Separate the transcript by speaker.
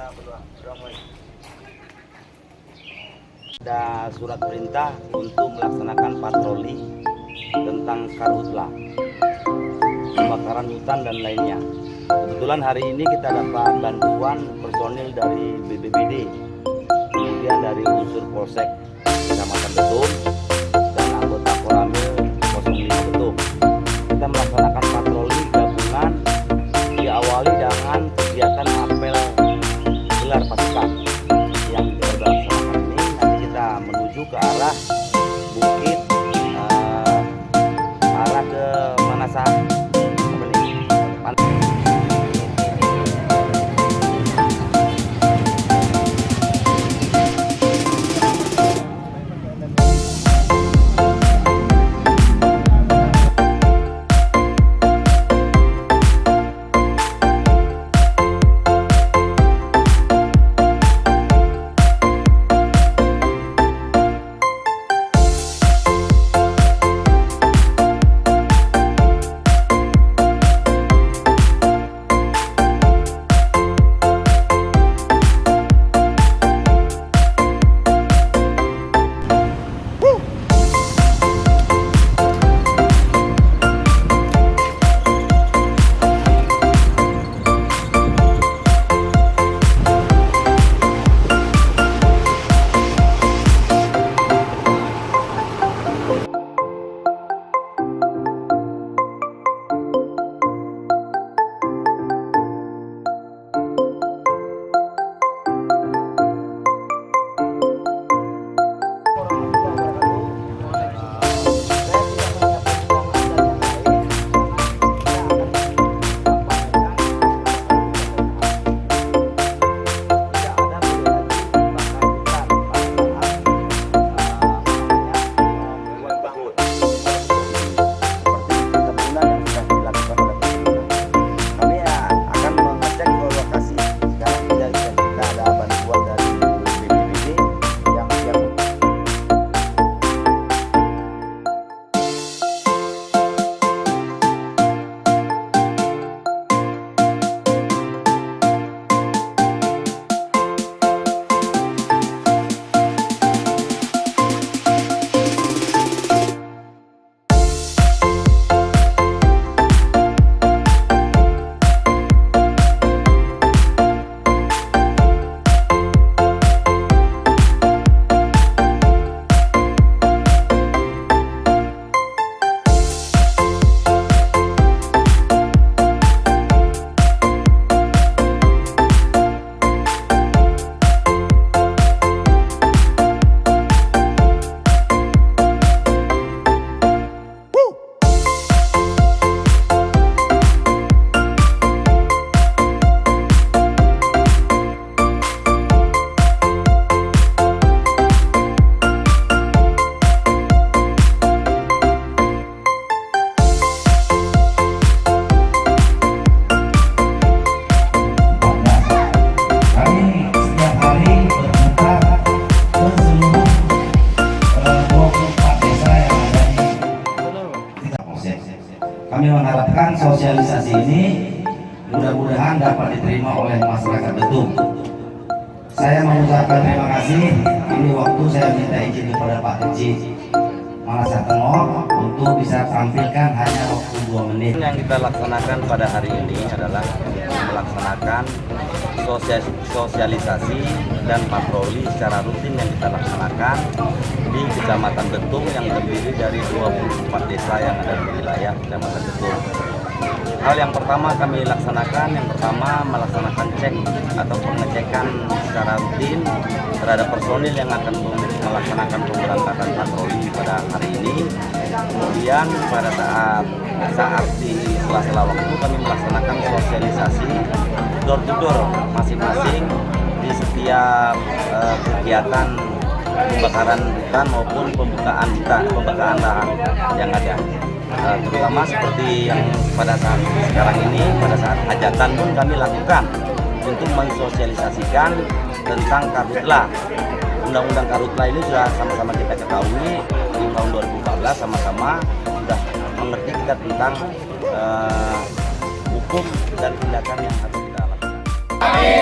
Speaker 1: Ada surat perintah untuk melaksanakan patroli tentang karhutla, kebakaran hutan dan lainnya. Kebetulan hari ini kita dapat bantuan personil dari BPBD, kemudian dari unsur Polsek Kecamatan Betung dan anggota Koramil 05 Betung. Kita melaksanakan patroli gabungan, diawali dengan kegiatan apel gelar pasukan yang kita laksanakan ini. Nanti kita menuju ke arah bukit, arah ke Manasah.
Speaker 2: Kami mengharapkan sosialisasi ini mudah-mudahan dapat diterima oleh masyarakat Betung. Saya mengucapkan terima kasih. Ini waktu saya minta izin kepada Pak Kecil Manasah Tengok untuk bisa tampilkan hanya waktu 2 menit.
Speaker 1: Yang kita laksanakan pada hari ini adalah melaksanakan sosialisasi dan patroli secara rutin yang kita laksanakan di Kecamatan Betung yang terdiri dari 24 desa yang ada di wilayah Kecamatan Betung. Hal yang pertama kami laksanakan, melaksanakan cek atau pengecekan secara rutin terhadap personil yang akan melaksanakan pemberangkatan patroli pada hari ini. Kemudian pada saat di sela-sela waktu kami melaksanakan sosialisasi door to door masing-masing di setiap kegiatan pembakaran hutan maupun pembukaan lahan yang ada. Terutama seperti yang pada saat sekarang ini, pada saat hajatan pun kami lakukan untuk mensosialisasikan tentang karhutla. Undang-undang karhutla ini sudah sama-sama kita ketahui di tahun 2014, sama-sama sudah mengerti kita tentang hukum dan tindakan yang harus kita lakukan.